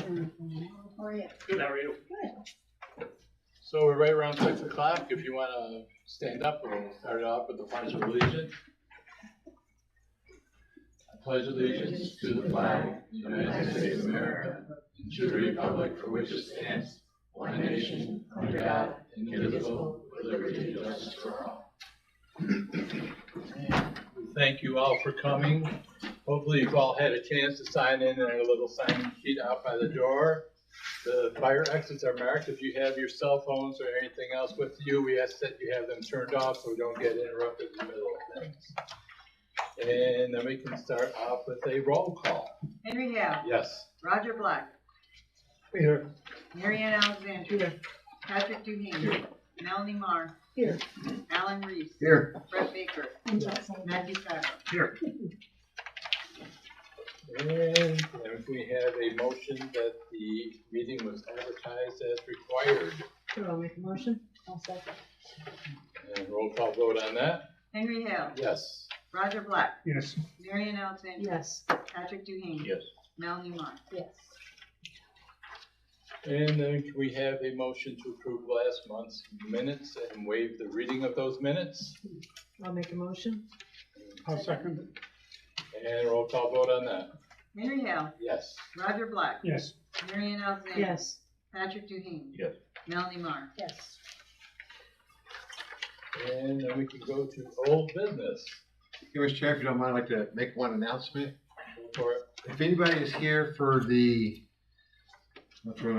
How are you? Good, how are you? Good. So we're right around 6 o'clock. If you want to stand up, we'll start it off with the Pledge of Allegiance. I pledge allegiance to the flag of the United States of America, and to the republic for which it stands, one nation, under God, indivisible, with liberty and justice for all. Thank you all for coming. Hopefully you've all had a chance to sign in on a little sign-in sheet out by the door. The fire exits are marked. If you have your cell phones or anything else with you, we ask that you have them turned off so we don't get interrupted in the middle of things. And then we can start off with a roll call. Henry Hale. Yes. Roger Black. Here. Mary Ann Alexander. Here. Patrick Duhane. Here. Melanie Marr. Here. Alan Reese. Here. Brett Baker. Matthew Farrell. Here. And if we have a motion that the meeting was advertised as required. Sure, I'll make a motion. I'll second. And roll call vote on that. Henry Hale. Yes. Roger Black. Yes. Mary Ann Alexander. Yes. Patrick Duhane. Yes. Melanie Marr. Yes. And then can we have a motion to approve last month's minutes and waive the reading of those minutes? I'll make a motion. I'll second it. And roll call vote on that. Henry Hale. Yes. Roger Black. Yes. Mary Ann Alexander. Yes. Patrick Duhane. Yes. Melanie Marr. Yes. And then we can go to old business. Mr. Chair, if you don't mind, I'd like to make one announcement. Go for it. If anybody is here for the, Katie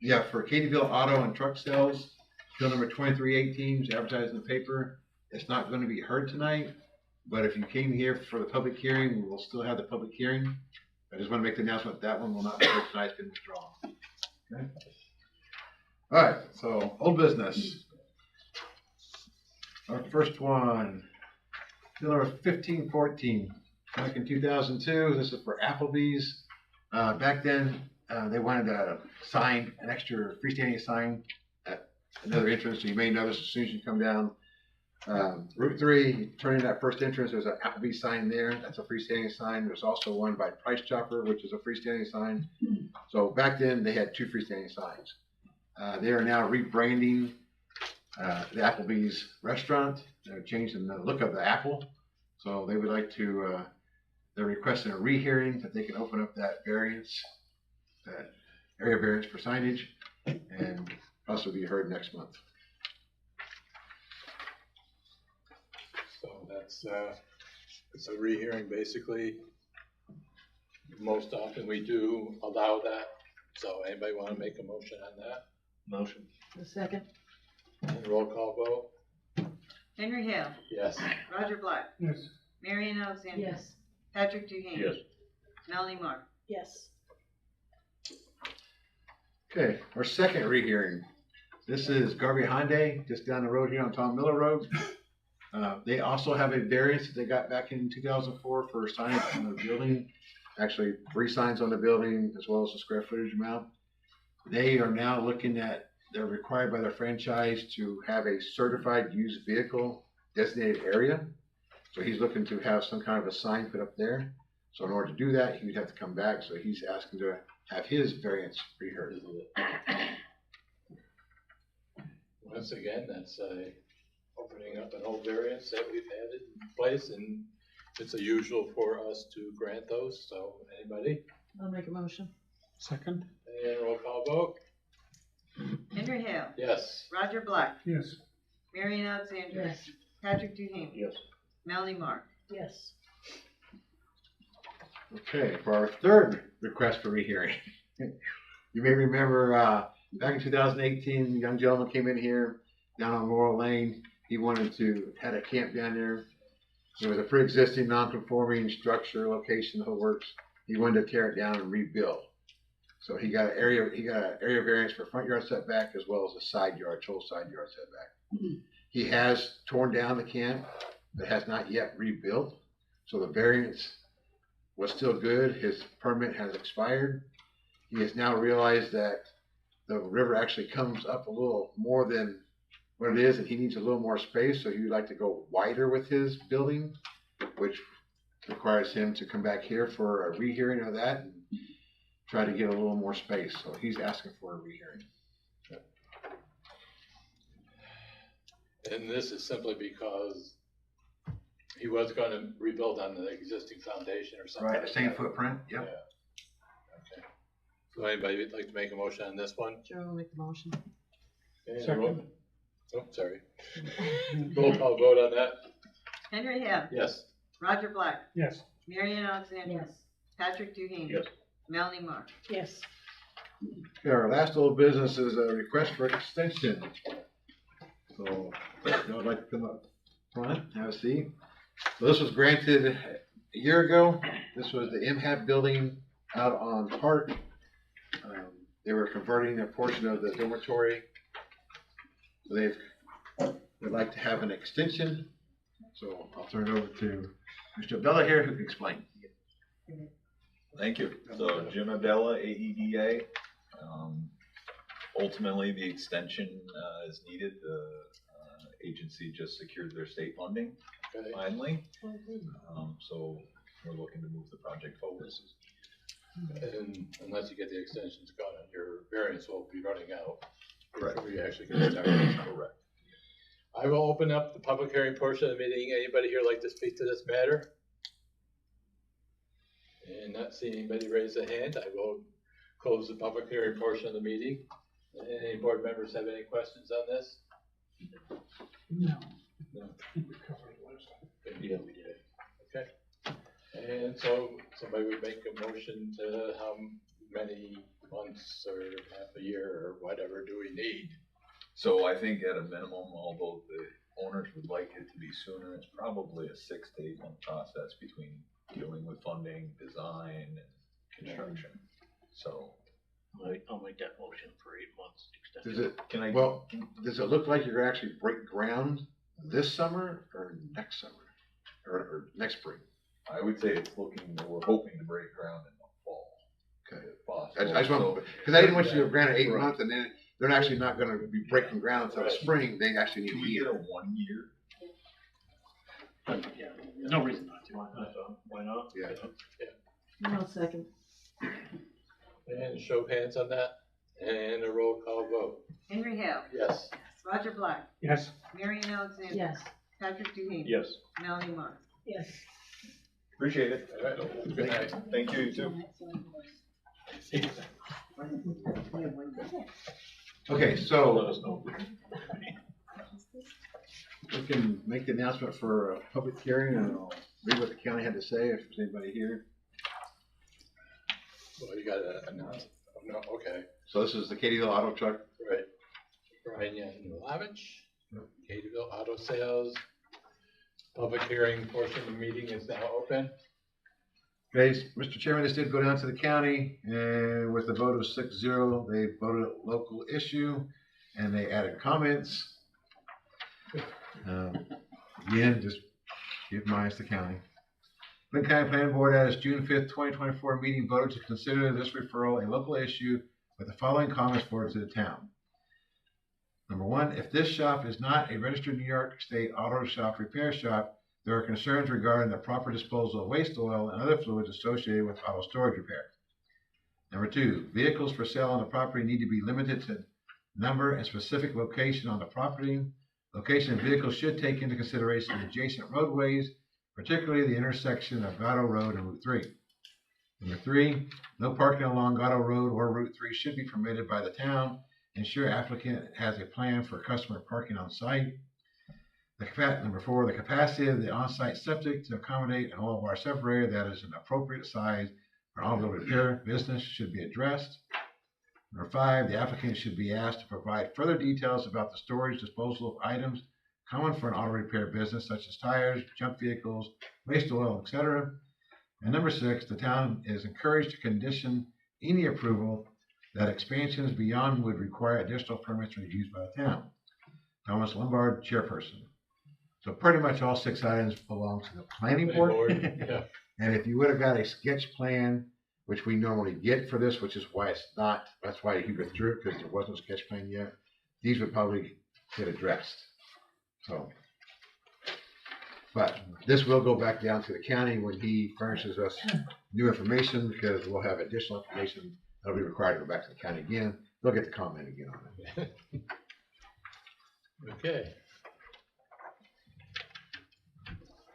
Bill. for Katie'ville Auto and Truck Sales, bill number 2318 is advertised in the paper. It's not going to be heard tonight, but if you came here for the public hearing, we will still have the public hearing. I just want to make the announcement that one will not be heard tonight, it's been withdrawn. Okay. All right, so old business. Our first one, bill number 1514. Back in 2002, this is for Applebee's. Back then, they wanted a sign, an extra freestanding sign at another entrance. So you may notice as soon as you come down Route 3, you turn in that first entrance, there's an Applebee's sign there. That's a freestanding sign. There's also one by Price Chopper, which is a freestanding sign. So back then, they had two freestanding signs. They are now rebranding the Applebee's restaurant. They're changing the look of the apple. So they would like to, they're requesting a rehearing that they can open up that variance, that area variance for signage, and possibly be heard next month. So that's, it's a rehearing basically. Most often we do allow that. So anybody want to make a motion on that? Motion. A second. And roll call vote? Henry Hale. Yes. Roger Black. Yes. Mary Ann Alexander. Yes. Patrick Duhane. Yes. Melanie Marr. Yes. Okay, our second rehearing. This is Garvey Hyundai, just down the road here on Tom Miller Road. They also have a variance that they got back in 2004 for signage on the building. Actually, 3 signs on the building as well as the square footage amount. They are now looking at, they're required by their franchise to have a certified used vehicle designated area. So he's looking to have some kind of a sign put up there. So in order to do that, he would have to come back. So he's asking to have his variance reheard. Once again, that's opening up an old variance that we've had in place, and it's usual for us to grant those. So anybody? I'll make a motion. Second. And roll call vote? Henry Hale. Yes. Roger Black. Yes. Mary Ann Alexander. Yes. Patrick Duhane. Yes. Melanie Marr. Yes. Okay, for our third request for rehearing. You may remember back in 2018, a young gentleman came in here down on Laurel Lane. He wanted to had a camp down there. There was a pre-existing non-conforming structure, location, the whole works. He wanted to tear it down and rebuild. So he got an area variance for front yard setback as well as a side yard, total side yard setback. He has torn down the camp, but has not yet rebuilt. So the variance was still good. His permit has expired. He has now realized that the river actually comes up a little more than what it is, and he needs a little more space. So he would like to go wider with his building, which requires him to come back here for a rehearing of that. try to get a little more space, so he's asking for a rehearing. And this is simply because he was gonna rebuild on the existing foundation or something. Right, the like same that. footprint, Yeah. yep. Okay. So anybody would like to make a motion on this one? Joe will make the motion. And Second. Oh, sorry. Roll call vote on that? Henry Hebb, Yes. Roger Black, Yes. Mary Ann Alexander. Yes. Patrick Duhane. Yes. Melanie Mark. Yes. Okay, our last old business is a request for extension. So, if y'all would like to come up front, have a seat. So this was granted a year ago. This was the MHAP building out on Park. They were converting a portion of the dormitory. So they'd like to have an extension. So I'll turn it over to Mr. Abdullah here, who can explain. Thank you. So Jim Abdella, AEDA. Ultimately, the extension is needed. The agency just secured their state funding Okay. finally. So we're looking to move the project forward. And unless you get the extensions gone, your variance will be running out. Correct. Before you actually get started. Correct. I will open up the public hearing portion of the meeting. Anybody here like to speak to this matter? And not seeing anybody raise a hand, I will close the public hearing portion of the meeting. Any board members have any questions on this? No. No. We covered it last time. Yeah, we did. Okay. And so somebody would make a motion to how many months or half a year or whatever do we need? So I think at a minimum, although the owners would like it to be sooner, it's probably a 6 to 8 month process between dealing with funding, design, and construction. So I'll make that motion for 8 months Does extension. it, can I? well, does it look like you're gonna actually break ground this summer or next summer? Or next spring? I would say it's looking, we're hoping to break ground in the fall. Okay. If possible. I just want, So- because I didn't want you to grant it 8 Right. months and then they're actually not gonna be breaking ground until the Right. spring, they actually need Can a we get year. a 1 year? Yeah, there's no reason not to. Why not? Yeah. No second. And show of hands on that, and a roll call vote. Henry Hebb, Yes. Roger Black, Yes. Mary Ann Alexander. Yes. Patrick Duhane. Yes. Melanie Mark. Yes. Appreciate it. All right, good night. Thank you, you too. Okay, Let so us know. we can make the announcement for a public hearing and I'll read what the county had to say if there's anybody here. Well, you gotta announce, oh, no, okay, So this is the Katyville Auto Truck. right. Brian Yanovich, Cadyville Auto Sales. Public hearing portion of the meeting is now open. Okay, Mr. Chairman, this did go down to the county and with a vote of 6-0, they voted it local issue and they added comments. Again, just give minus the county. Clinton County Planning Board at its June 5th, 2024 meeting voted to consider this referral a local issue with the following comments forwarded to the town. Number one, if this shop is not a registered New York State auto shop repair shop, there are concerns regarding the proper disposal of waste oil and other fluids associated with auto storage repair. Number two, vehicles for sale on the property need to be limited to number and specific location on the property. Location of vehicles should take into consideration adjacent roadways, particularly the intersection of Gatto Road and Route 3. Number three, no parking along Gatto Road or Route 3 should be permitted by the town. Ensure applicant has a plan for customer parking on site. Number four, the capacity of the on-site septic to accommodate an oil bar separator that is an appropriate size for automobile repair business should be addressed. Number five, the applicant should be asked to provide further details about the storage disposal of items common for an auto repair business such as tires, junk vehicles, waste oil, etc. And number six, the town is encouraged to condition any approval that expansions beyond would require additional permits reviews by the town. Thomas Lombard, chairperson. So pretty much all 6 items belong to the planning board. Yeah, And if you would have got a sketch plan, which we normally get for this, which is why it's not, that's why he withdrew it, because there wasn't a sketch plan yet, these would probably get addressed. So, But this will go back down to the county when he furnishes us new information, because we'll have additional information that'll be required to go back to the county again. They'll get to comment again on it. Okay.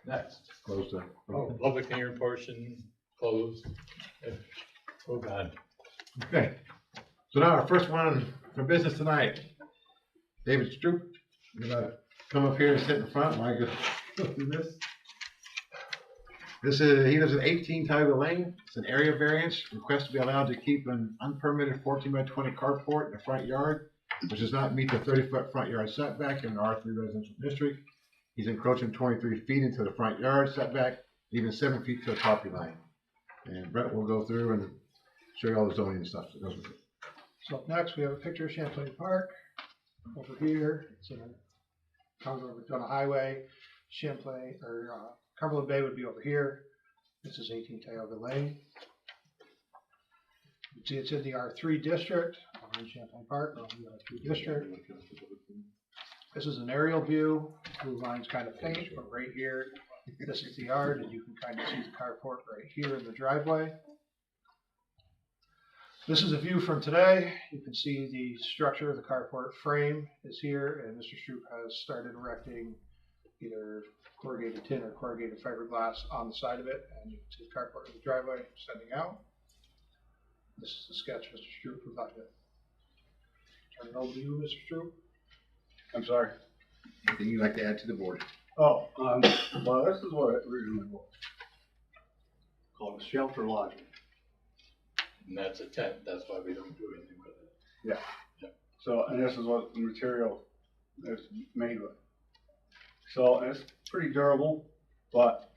Next. Close the. Oh, public hearing portion closed. Move on. Okay, so now our first one for business tonight. David Stroop, you gotta come up here and sit in front while I go through this. He lives at 18 Tiger Lane. It's an area variance. Request to be allowed to keep an unpermitted 14 by 20 carport in the front yard, which does not meet the 30-foot front yard setback in the R3 residential district. He's encroaching 23 feet into the front yard setback, even 7 feet to the property line. And Brett will go through and show you all the zoning and stuff that goes with it. So up next, we have a picture of Champlain Park. Over here, it's in on a highway. Champlain, or Cumberland Bay would be over here. This is 18 Tioga Lane. You can see it's in the R3 district, in Champlain Park, in the R3 district. This is an aerial view. Blue line's kind of faint, but right here, this is the yard, and you can kind of see the carport right here in the driveway. This is a view from today. You can see the structure of the carport frame is here, and Mr. Stroop has started erecting either corrugated tin or corrugated fiberglass on the side of it, and you can see the carport in the driveway extending out. This is the sketch Mr. Stroop would like to turn it over to you, Mr. Stroop. I'm sorry. Anything you'd like to add to the board? Oh, well, this is what it originally was. Called a shelter lodging. And that's a tent, that's why we don't do anything with it. So, and this is what the material is made with. So, and it's pretty durable, but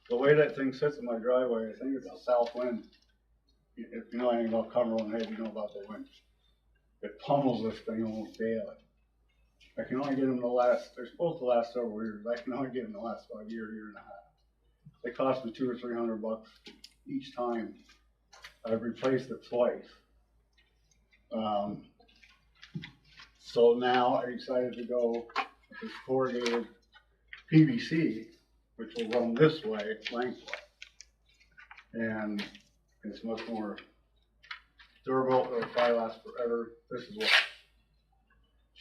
the way that thing sits in my driveway, I think it's a south wind. If you know anything about Cumberland Head, you know about the wind. It pummels this thing almost daily. I can only get them they're supposed to last several years. I can only get them the last about year and a half. They cost me $200 or $300 each time. I've replaced it twice. So now I decided to go with this corrugated PVC, which will run this way, lengthwise. And it's much more durable, it'll probably last forever. This is what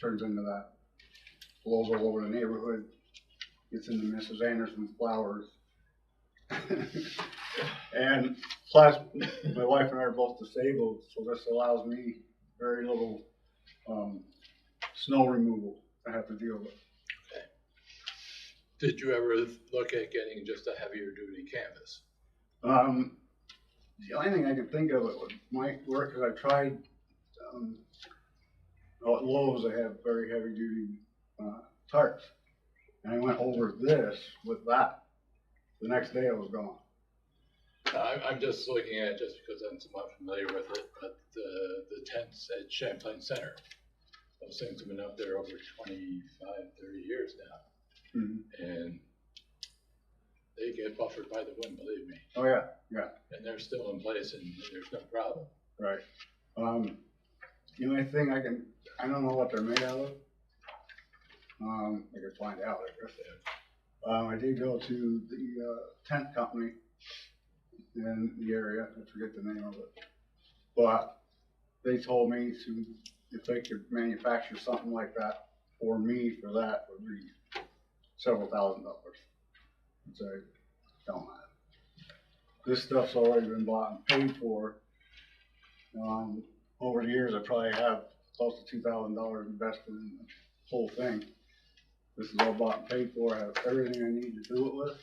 turns into that. Blows all over the neighborhood, gets into Mrs. Anderson's flowers. And plus, my wife and I are both disabled, so this allows me very little snow removal I have to deal with. Okay. Did you ever look at getting just a heavier duty canvas? The only thing I could think of it might work is I tried, at Lowe's they have very heavy duty tarps. And I went over this with that. The next day it was gone. I'm just looking at it just because I'm somewhat familiar with it, but the tents at Champlain Center, those things have been up there over 25, 30 years now. Mm-hmm. And they get buffered by the wind, believe me. Oh yeah, yeah. And they're still in place and there's no problem. Right. The only thing I don't know what they're made out of. I could find out, I guess. I did go to the tent company in the area, I forget the name of it. But they told me if they could manufacture something like that for me for that would be several $1,000s. So I don't have it. This stuff's already been bought and paid for. Over the years, I probably have close to $2,000 invested in the whole thing. This is all bought and paid for. I have everything I need to do it with.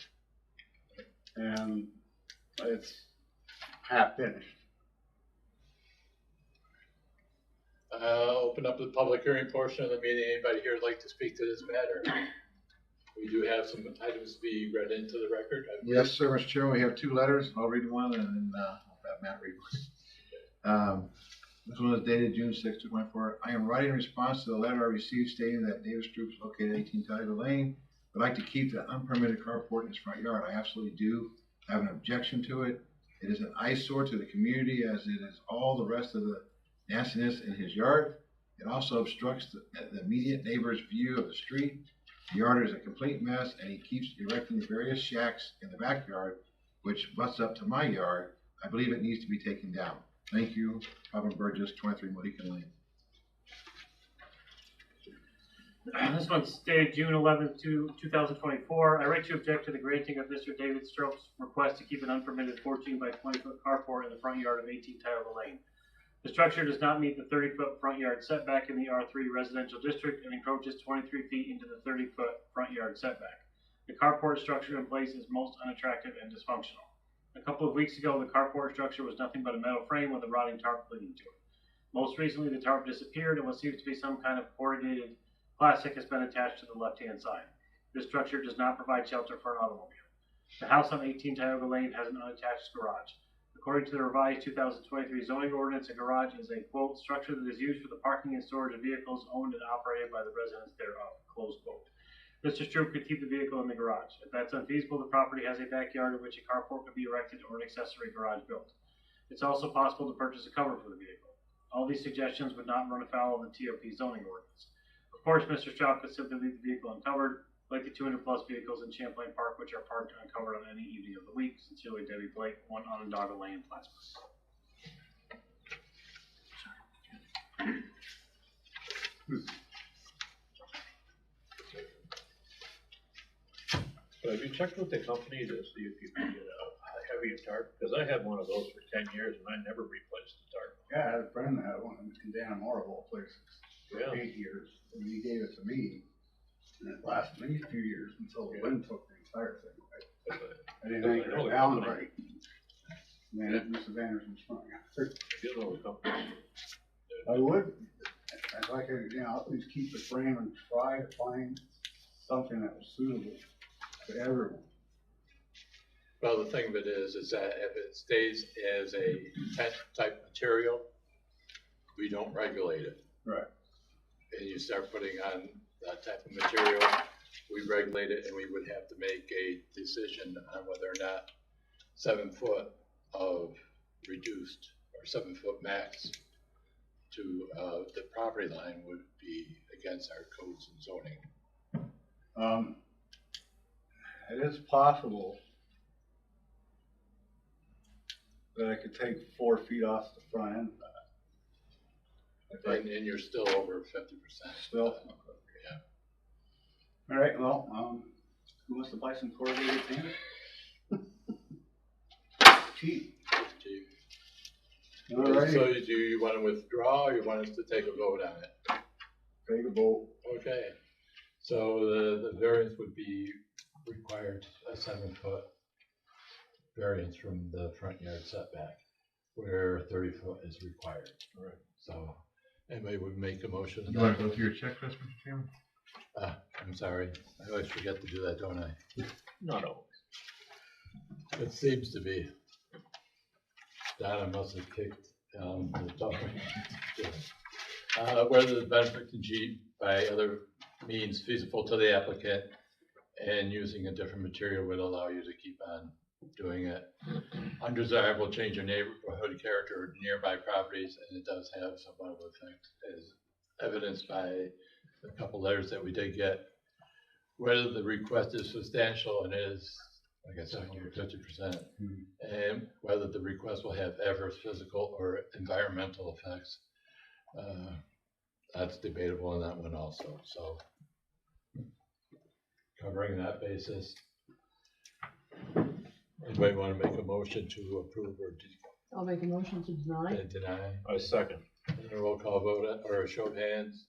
And it's half finished. Open up the public hearing portion of the meeting. Anybody here would like to speak to this matter? We do have some items to be read into the record. Yes, sir, Mr. Chairman, we have two letters. I'll read one and then I'll have Matt read one. This one is dated June 6, 2024. I am writing in response to the letter I received stating that David Stroop is located at 18 Tiger Lane. Would like to keep the unpermitted carport in his front yard. I absolutely do have an objection to it. It is an eyesore to the community as it is all the rest of the nastiness in his yard. It also obstructs the immediate neighbor's view of the street. The yard is a complete mess, and he keeps erecting various shacks in the backyard, which butts up to my yard. I believe it needs to be taken down. Thank you, Robin Burgess, 23 Mohican Lane. This one's dated June 11th, 2024. I write to object to the granting of Mr. David Strope's request to keep an unpermitted 14 by 20 foot carport in the front yard of 18 Tioga Lane. The structure does not meet the 30-foot front yard setback in the R3 residential district and encroaches 23 feet into the 30-foot front yard setback. The carport structure in place is most unattractive and dysfunctional. A couple of weeks ago, the carport structure was nothing but a metal frame with a rotting tarp leading to it. Most recently, the tarp disappeared, and what seems to be some kind of corrugated plastic has been attached to the left-hand side. This structure does not provide shelter for an automobile. The house on 18 Tioga Lane has an unattached garage. According to the revised 2023 zoning ordinance, a garage is a, quote, structure that is used for the parking and storage of vehicles owned and operated by the residents thereof, close quote. Mr. Stroop could keep the vehicle in the garage. If that's unfeasible, the property has a backyard in which a carport could be erected or an accessory garage built. It's also possible to purchase a cover for the vehicle. All these suggestions would not run afoul of the TOP zoning ordinance. Of course, Mr. Stroop could simply leave the vehicle uncovered, like the 200+ vehicles in Champlain Park, which are parked uncovered on any evening of the week. Sincerely, Debbie Blake, 1 Onondaga Lane, Plattsburgh. Have you checked with the company to see if you can get a heavier tarp? Because I had one of those for 10 years and I never replaced the tarp. Yeah, I had a friend that had one in Dannemora of all places for Yeah. 8 years, and he gave it to me, and it lasted me a few years until the wind took the entire thing away. I didn't anchor it down right. Man, Mrs. Anderson's front. You know the company. I would, I'd like to, at least keep the frame and try to find something that was suitable to everyone. Well, the thing of it is that if it stays as a tent type material, we don't regulate it. Right. And you start putting on that type of material, we regulate it, and we would have to make a decision on whether or not 7 foot of reduced or 7 foot max to the property line would be against our codes and zoning. It is possible that I could take 4 feet off the front end of that. And you're still over 50%. Still? Yeah. All right, well, who wants to buy some corrugated tin? Cheap. Chief. All right, So do you want to withdraw or you want us to take a vote on it? take a vote. Okay. So the variance would be required a 7 foot variance from the front yard setback, where 30 foot is required. Right. So anybody would make a motion? You want to go through your checklist, Mr. Chairman? I'm sorry, I always forget to do that, don't I? Not always. It seems to be. Donna must have kicked the top. Whether the benefit can be by other means feasible to the applicant and using a different material would allow you to keep on doing it. Undesirable change in neighborhood character or nearby properties, and it does have some of the effects as evidenced by a couple letters that we did get. Whether the request is substantial and is, like I said, over 50%, and whether the request will have adverse physical or environmental effects. That's debatable on that one also. So covering that basis, anybody want to make a motion to approve or I'll make a motion to deny. deny? I second. And a roll call vote or a show of hands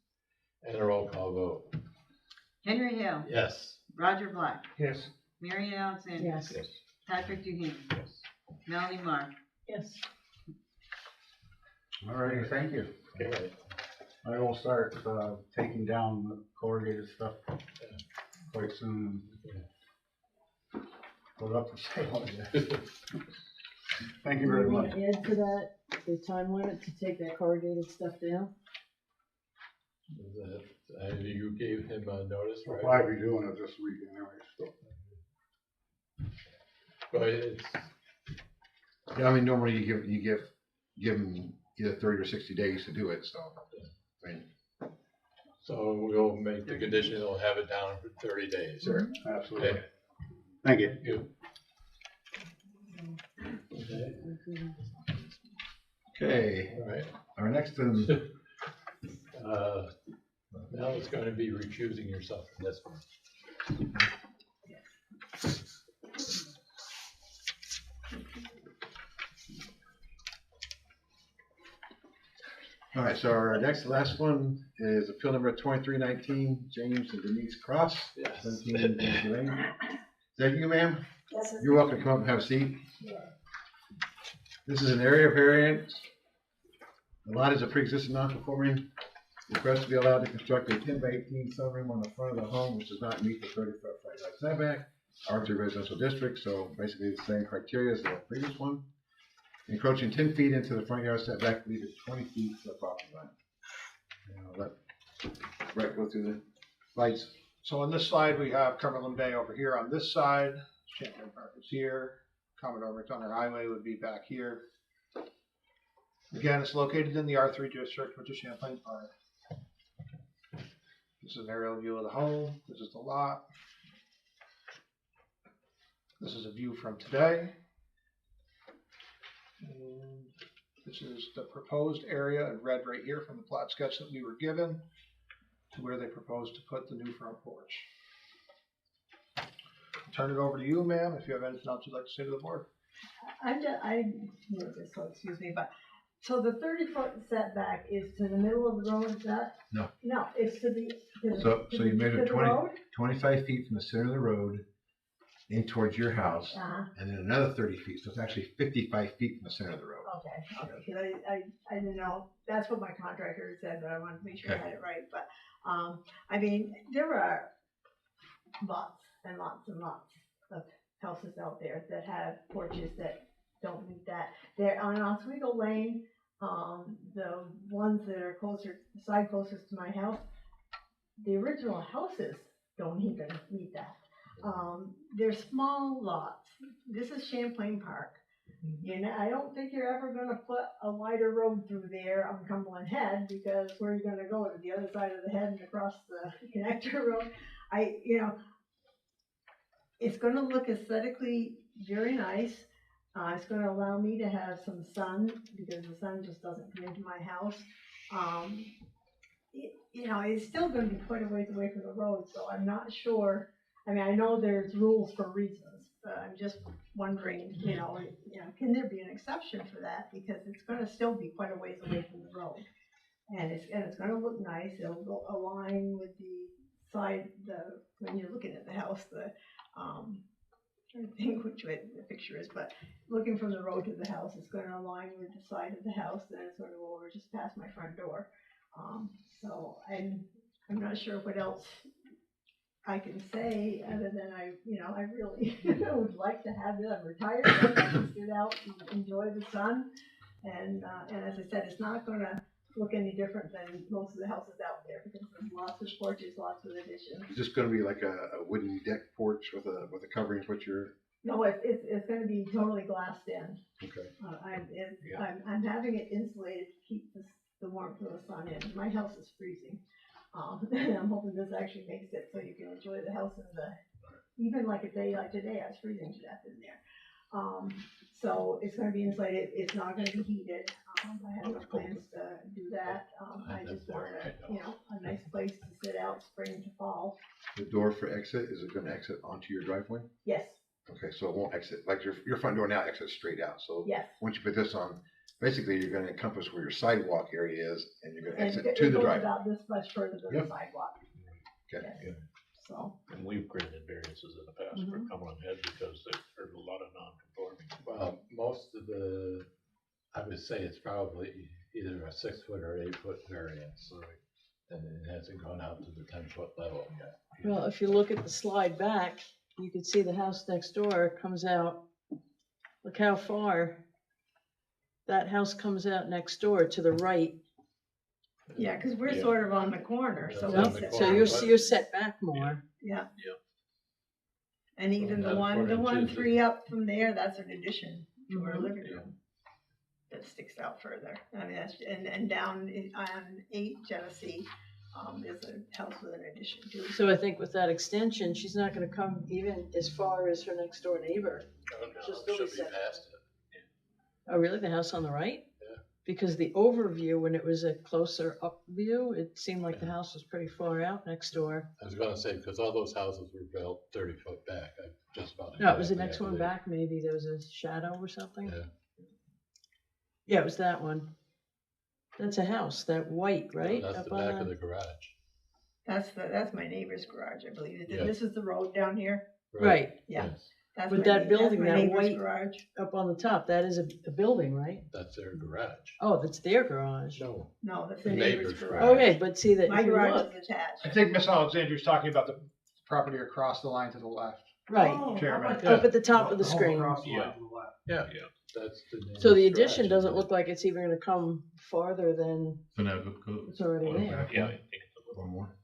and a roll call vote. Henry Hill, Yes. Roger Black, Yes. Mary Alexander, Yes. Patrick Duhane, Yes. Melanie Mark. Yes. All righty, thank you. Okay. I will start taking down the corrugated stuff quite soon. Put up for sale again. Thank you very You much. want to add to that, the time limit to take that corrugated stuff down? Is that, you gave him a notice, I'll right? probably be doing it this week anyway, so. But it's, Yeah, I mean, normally you give them either 30 or 60 days to do it, so. I mean, So we'll make the condition, we'll have it down for 30 days. Sure, absolutely. Okay. Thank you. Thank you. Okay, Okay, all right. our next, Now it's going to be recusing yourself from this one. all right, so our next, last one is appeal number 2319, James and Denise Cross, Yes. 17 Daisy Lane. Is that you, ma'am? Yes, You're welcome to come up and have a seat. This is an area variance. The lot is a pre-existing non-conforming. Request to be allowed to construct a 10 by 18 sunroom on the front of the home, which does not meet the 30-foot front yard setback. R3 residential district, so basically the same criteria as the previous one. Encroaching 10 feet into the front yard setback, leaving 20 feet to the property line. And I'll let Brett go through the lights. So on this slide, we have Cumberland Bay over here on this side, Champlain Park is here, Commodore McDonough Highway would be back here. Again, it's located in the R3 district, which is Champlain Park. This is an aerial view of the home, this is the lot. This is a view from today. And this is the proposed area in red right here from the plot sketch that we were given to where they propose to put the new front porch. I'll turn it over to you, ma'am, if you have anything else you'd like to say to the board. I know this, so excuse me, but, so the 30-foot setback is to the middle of the road, is that? No. No, it's to the. So you measure to the road? 25 feet from the center of the road in towards your house, Uh-huh, and then another 30 feet, so it's actually 55 feet from the center of the road. okay, because I didn't know, that's what my contractor said, but I wanted to make sure I had it right, but, I mean, there are lots and lots and lots of houses out there that have porches that don't meet that. They're on Oswego Lane, the ones that are closer, the side closest to my house, the original houses don't even meet that. They're small lots. This is Champlain Park. You know, I don't think you're ever gonna put a wider road through there on Cumberland Head, because where are you gonna go, to the other side of the head and across the connector road? You know, it's gonna look aesthetically very nice. It's gonna allow me to have some sun, because the sun just doesn't come into my house. You know, it's still gonna be quite a ways away from the road, so I'm not sure. I mean, I know there's rules for reasons, but I'm just wondering, you know, can there be an exception for that? Because it's gonna still be quite a ways away from the road. And it's gonna look nice. It'll go align with the side, when you're looking at the house, trying to think which way the picture is, but looking from the road to the house, it's gonna align with the side of the house, then it's gonna go over just past my front door. So I'm not sure what else I can say other than I really would like to have it. I'm retired, I can sit out and enjoy the sun. And as I said, it's not gonna look any different than most of the houses out there, because there's lots of porches, lots of additions. Is this gonna be like a wooden deck porch with a covering, is what you're? No, it's gonna be totally glassed in. Okay. I'm having it insulated to keep the warmth of the sun in. My house is freezing. And I'm hoping this actually makes it so you can enjoy the house even like a day like today, I was freezing to death in there. So it's gonna be insulated, it's not gonna be heated. I have no plans to do that. I just want a nice place to sit out spring to fall. The door for exit, is it gonna exit onto your driveway? Yes, Okay, so it won't exit, like your front door now exits straight out, so yes. once you put this on, basically you're gonna encompass where your sidewalk area is, and you're gonna And exit it to the goes driveway. about this much further than Yep. the sidewalk. Okay. Yes. So, And we've granted variances in the past for Cumberland Head because there's a lot of non-conforming. Well, most of I would say it's probably either a 6-foot or 8-foot variance. And it hasn't gone out to the 10-foot level yet. Well, if you look at the slide back, you can see the house next door comes out. Look how far that house comes out next door to the right. yeah, because we're Yeah. sort of on the corner, so. Yeah, we sit So down. you're set back more. Yeah. Yep. And even the Well, one, according to the- 3 up from there, that's an addition to our Mhm. living room. That sticks out further. I mean, that's, and down on 8 Genesee, There's a house with an addition too. So I think with that extension, she's not gonna come even as far as her next door neighbor. Oh, no, She'll still she'll be be set past it. Oh, really? The house on the right? Yeah. Because the overview, when it was a closer up view, it seemed like the Yeah. house was pretty far out next door. I was gonna say, because all those houses were built 30 foot back, I just about. No, it was the exactly, I next one believe. back, maybe there was a shadow or something. Yeah. Yeah, it was that one. That's a house, that white, right? That's Up the on back of the garage. That's my neighbor's garage, I believe. Yeah. This is the road down here. Right, Yeah. Yes, That's With my that neigh- building, that's my that neighbor's white- garage. up on the top, that is a building, right? that's their garage. Oh, that's their garage. No, No, that's the The neighbor's neighbor's garage. Okay, but see that, My if you garage look, is attached. I think Miss Alexandria's talking about the property across the line to the left. right, Oh, Chairman. how about- Yeah. up at the top of the whole screen. across the line Yeah. to the left. yeah, that's the. So the neighbor's addition garage, doesn't isn't look like it's even gonna come farther than So now go. it's already go there. back Yeah, I one. think it's a little. One more.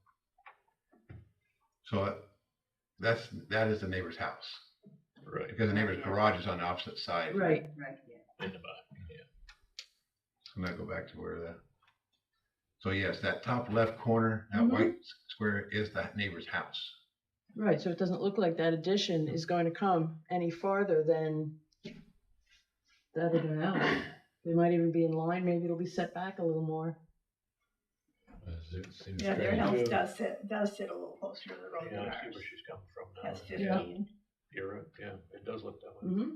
So that is the neighbor's house, Right, because the neighbor's garage is on the opposite side. Right, Right, yeah. in the back, yeah. So now go back to where so yes, that top left corner, that Mhm. white square is that neighbor's house. right, so it doesn't look like that addition is going to come any farther than the other house. They might even be in line, maybe it'll be set back a little more. It seems Yeah, their strange. house does sit a little closer to the road Yeah, I see garage. where she's coming from now. That's Yeah, 15. you're right, yeah, it does look that way. Mm-hmm.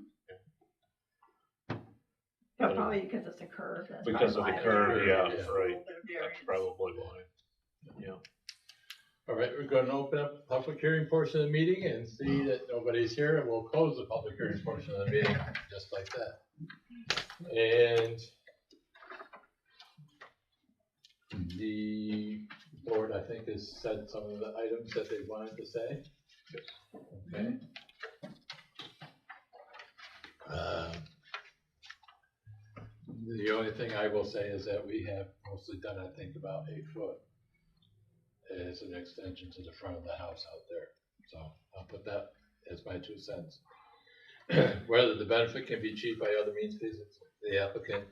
But probably because it's a curve. That's Because of probably the why curve, there's yeah, a little right. bit of That's variance. probably why, yeah. All right, we're gonna open up the public hearing portion of the meeting and see that nobody's here, and we'll close the public hearing portion of the meeting, just like that. And the board, I think, has said some of the items that they wanted to say. Okay. The only thing I will say is that we have mostly done, I think, about 8 foot as an extension to the front of the house out there. So I'll put that as my 2 cents. Whether the benefit can be achieved by other means, please, the applicant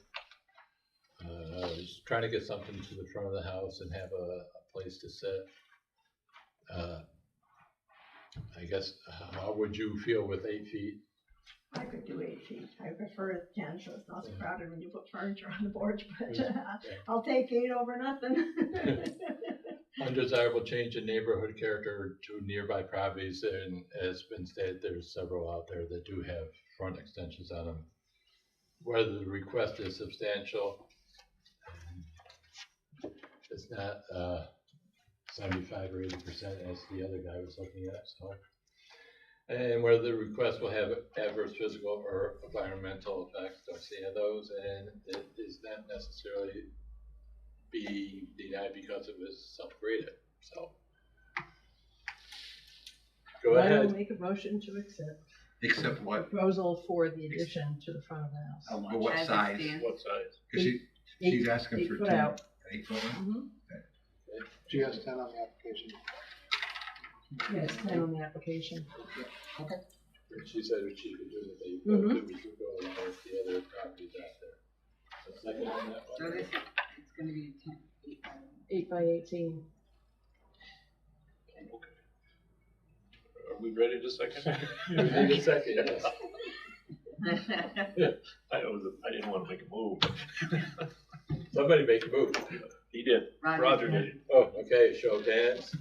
is trying to get something to the front of the house and have a place to sit. I guess, how would you feel with 8 feet? I could do 8 feet. I prefer 10, so it's not so crowded when you put furniture on the porch, but I'll take 8 over nothing. Undesirable change in neighborhood character to nearby properties, and as been stated, there's several out there that do have front extensions on them. Whether the request is substantial, it's not 75 or 80% as the other guy was looking at, so. And whether the request will have adverse physical or environmental effects, don't see any of those, and it is not necessarily be denied because it was self-graded, so. Go I will ahead. make a motion to accept Except what, proposal for the addition to the front of the house. but what As it size? stands. What size? Cause she's asking 8 for foot 10, out. 8 foot. Mhm. She has 10 on the application. Yes, 10 on the application. She said what she could do with it, Mhm. but we could go along with the other properties out there. So second on that So one. this, it's gonna be 10 feet. 8 by 18. Are we ready to second? We need a second, yes. I didn't wanna make a move. Somebody make a move. He did, Roger did. Oh, okay, show of hands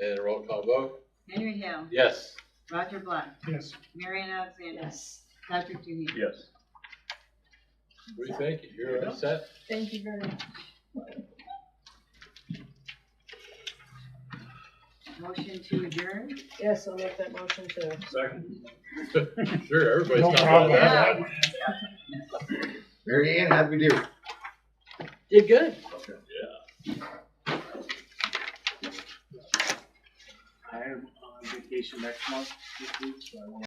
and a roll call vote. Henry Hill, Yes. Roger Black, Yes. Marion Alexander, Yes. Patrick Duhane. Yes. We thank you. You're all set. Thank you very much. Motion to adjourn. Yes, I'll make that motion to. Second. Sure, everybody's No not problem. that. Mary Ann, how'd we do? Did good. I am on vacation next month, this week, so I won't